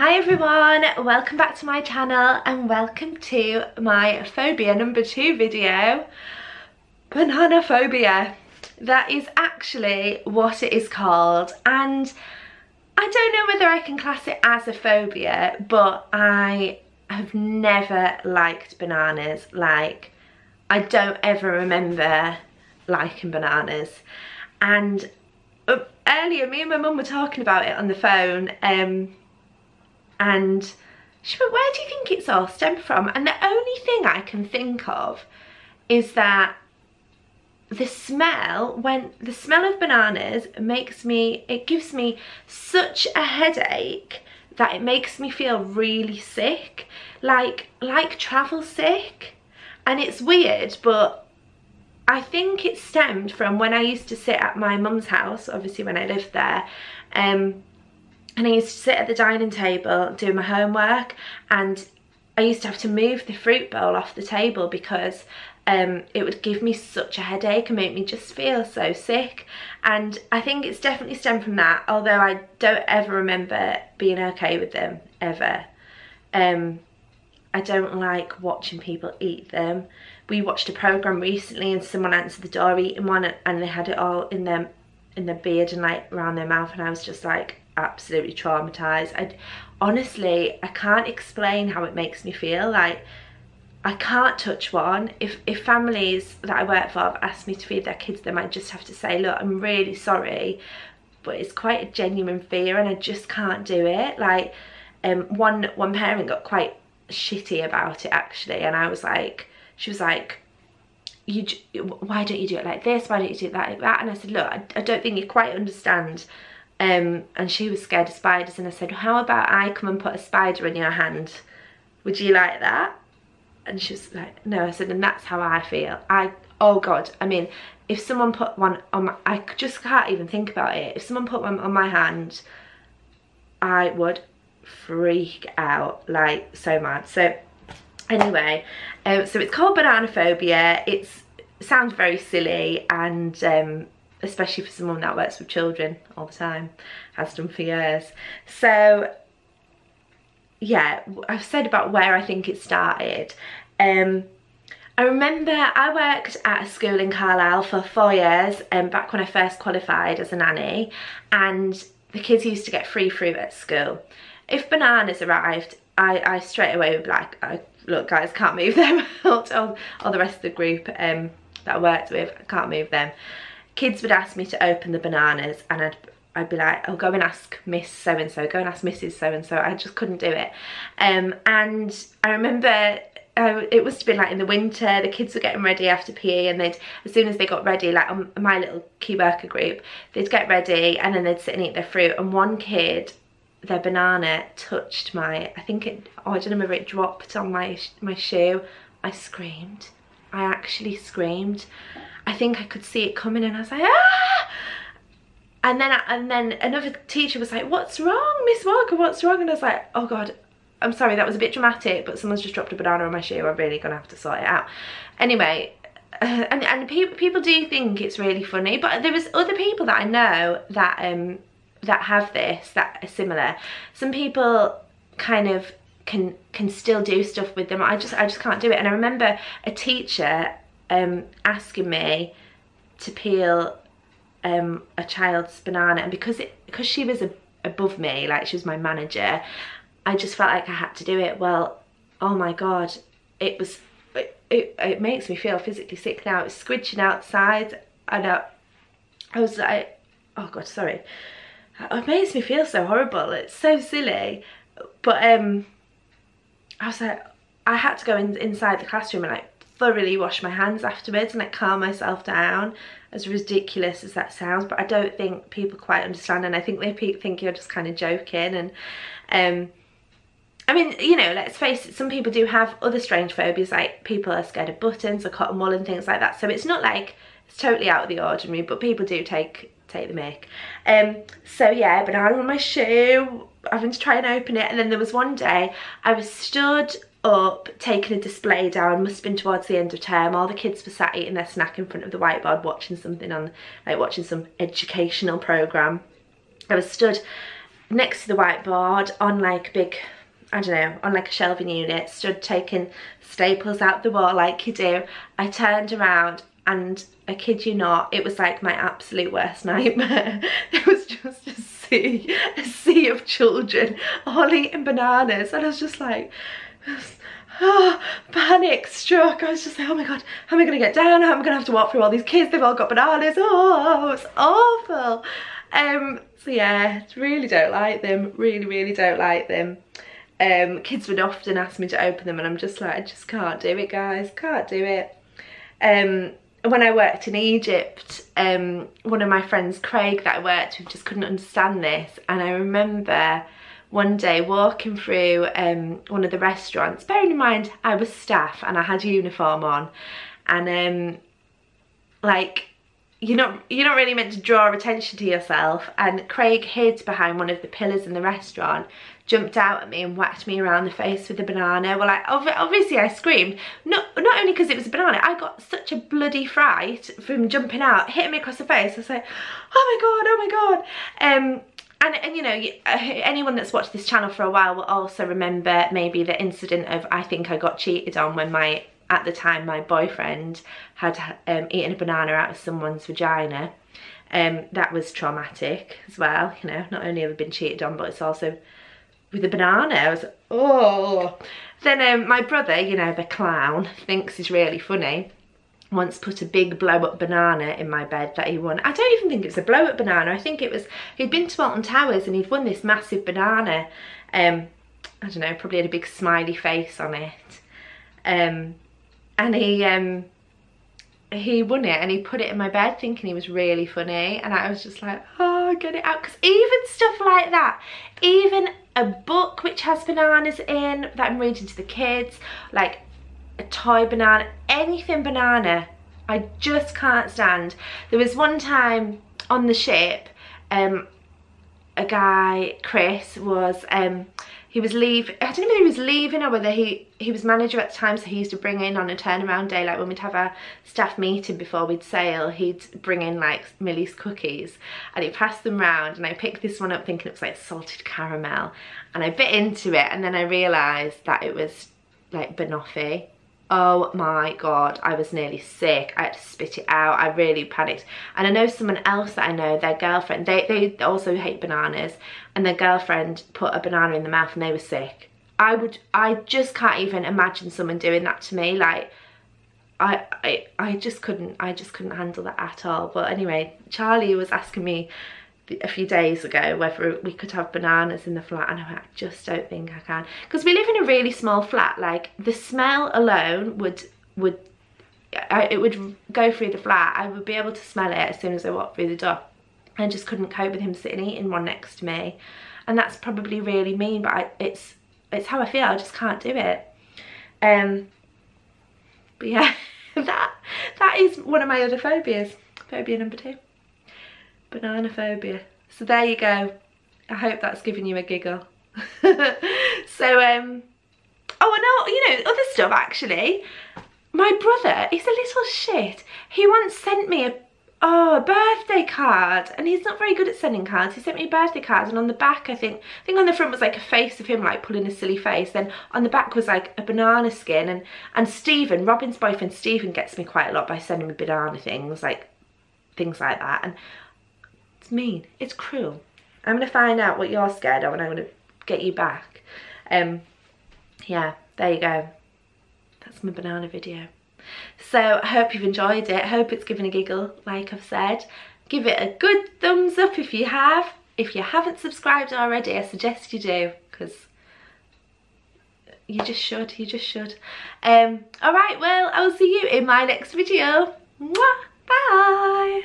Hi everyone, welcome back to my channel and welcome to my phobia number 2 video, Bananaphobia. That is actually what it is called, and I don't know whether I can class it as a phobia, but I have never liked bananas. Like, I don't ever remember liking bananas. And earlier me and my mum were talking about it on the phone, and she went, where do you think it's all stemmed from? And the only thing I can think of is that the smell, when the smell of bananas it gives me such a headache that it makes me feel really sick, like travel sick. And it's weird, but I think it stemmed from when I used to sit at my mum's house, obviously when I lived there, and I used to sit at the dining table doing my homework, and I used to have to move the fruit bowl off the table because it would give me such a headache and make me just feel so sick. And I think it's definitely stemmed from that, although I don't ever remember being okay with them, ever. I don't like watching people eat them. We watched a programme recently and someone answered the door eating one, and they had it all in their beard and like around their mouth, and I was just like absolutely traumatized. Honestly, I can't explain how it makes me feel. Like, I can't touch one. If families that I work for have asked me to feed their kids them, I just have to say, look, I'm really sorry, but it's quite a genuine fear and I just can't do it. Like, one parent got quite shitty about it actually, and I was like, she was like, why don't you do it like this? Why don't you do it like that? And I said, look, I don't think you quite understand. And she was scared of spiders, and I said, how about I come and put a spider in your hand? Would you like that? And she was like, no. I said, and that's how I feel. Oh God, I mean, if someone put one on my, I just can't even think about it. If someone put one on my hand, I would freak out, like so mad. So anyway, so it's called Bananaphobia. It sounds very silly, and especially for someone that works with children all the time, has done for years. So yeah, I've said about where I think it started. I remember I worked at a school in Carlisle for 4 years, back when I first qualified as a nanny, and the kids used to get free fruit at school. If bananas arrived, I straight away would be like, look guys, can't move them. or the rest of the group that I worked with, I can't move them. Kids would ask me to open the bananas, and I'd be like, oh, go and ask Miss so-and-so, go and ask Mrs. so-and-so. I just couldn't do it. And I remember it must have been like in the winter, the kids were getting ready after PE, and as soon as they got ready, like on my little key worker group, they'd get ready and then they'd sit and eat their fruit, and one kid, their banana touched I don't know whether it dropped on my shoe. I screamed. I actually screamed. I think I could see it coming, and I was like, ah! And then another teacher was like, what's wrong, Miss Walker, what's wrong? And I was like, oh God, I'm sorry, that was a bit dramatic, but someone's just dropped a banana on my shoe. I'm really gonna have to sort it out. Anyway, and people do think it's really funny, but there was other people that I know that have this, that are similar. Some people kind of can still do stuff with them. I just can't do it. And I remember a teacher asking me to peel a child's banana, and because she was above me, like she was my manager, I just felt like I had to do it. Well, oh my God, it makes me feel physically sick now. It's squidging outside, and I was like, oh God, sorry. It makes me feel so horrible. It's so silly. But I was like, I had to go inside the classroom and like thoroughly wash my hands afterwards and like calm myself down, as ridiculous as that sounds. But I don't think people quite understand, and I think they think you're just kind of joking. And I mean, you know, let's face it, some people do have other strange phobias, like people are scared of buttons or cotton wool and things like that. So it's not like it's totally out of the ordinary, but people do take the mick. So yeah, banana on my shoe, having to try and open it. And then there was one day I was stood up taking a display down, must have been towards the end of term. All the kids were sat eating their snack in front of the whiteboard, watching something on, like watching some educational programme. I was stood next to the whiteboard on like a big, I don't know, on like a shelving unit, stood taking staples out the wall like you do. I turned around and I kid you not, it was like my absolute worst nightmare. There was just a sea of children all eating bananas, and I was just like, oh, panic struck. I was just like, oh my god, how am I gonna get down? How am I gonna have to walk through all these kids? They've all got bananas. Oh, it's awful. So yeah, really don't like them. Really don't like them. Kids would often ask me to open them, and I'm just like, I just can't do it, guys. Can't do it. When I worked in Egypt, one of my friends, Craig, that I worked with, just couldn't understand this. And I remember one day walking through one of the restaurants, bearing in mind I was staff and I had a uniform on, and like, you're not really meant to draw attention to yourself, and Craig hid behind one of the pillars in the restaurant, jumped out at me and whacked me around the face with a banana. Well, obviously I screamed, not only because it was a banana, I got such a bloody fright from jumping out, hitting me across the face. I was like, oh my god. And you know, anyone that's watched this channel for a while will also remember maybe the incident of, I think I got cheated on when at the time my boyfriend had eaten a banana out of someone's vagina. That was traumatic as well, you know, not only have I been cheated on, but it's also with a banana. I was, oh. Then my brother, you know, the clown, thinks he's really funny, once put a big blow-up banana in my bed that he won. I don't even think it was a blow-up banana. I think it was, he'd been to Alton Towers and he'd won this massive banana. I don't know, probably had a big smiley face on it. And he won it and he put it in my bed thinking he was really funny, and I was just like, oh, get it out. Because even stuff like that, even a book which has bananas in that I'm reading to the kids, like a toy banana, anything banana, I just can't stand. There was one time on the ship, a guy, Chris, was he was leaving. I don't know whether he was leaving or whether he was manager at the time, so he used to bring in on a turnaround day, like when we'd have our staff meeting before we'd sail, he'd bring in like Millie's cookies, and he passed them round, and I picked this one up thinking it was like salted caramel, and I bit into it, and then I realised that it was like banoffee. Oh my god, I was nearly sick. I had to spit it out. I really panicked. And I know someone else that I know, their girlfriend, they also hate bananas, and their girlfriend put a banana in the mouth and they were sick. I just can't even imagine someone doing that to me. Like, I just couldn't handle that at all. But anyway, Charlie was asking me a few days ago whether we could have bananas in the flat, and I went, I just don't think I can, because we live in a really small flat. Like, the smell alone would go through the flat. I would be able to smell it as soon as I walked through the door. I just couldn't cope with him sitting eating one next to me, and that's probably really mean, but it's how I feel. I just can't do it. But yeah, that is one of my other phobias. Phobia number 2. Bananaphobia. So there you go. I hope that's given you a giggle. So oh, and you know, other stuff actually. My brother is a little shit. He once sent me a birthday card, and he's not very good at sending cards. He sent me a birthday card, and on the back, I think on the front was like a face of him like pulling a silly face. Then on the back was like a banana skin, and Stephen, Robin's boyfriend Stephen, gets me quite a lot by sending me banana things like that, and it's mean, it's cruel. I'm gonna find out what you're scared of, and I'm gonna get you back. Yeah, there you go. That's my banana video. So I hope you've enjoyed it. I hope it's given a giggle, like I've said. Give it a good thumbs up if you have. If you haven't subscribed already, I suggest you do, because you just should. Alright, well, I will see you in my next video. Mwah! Bye!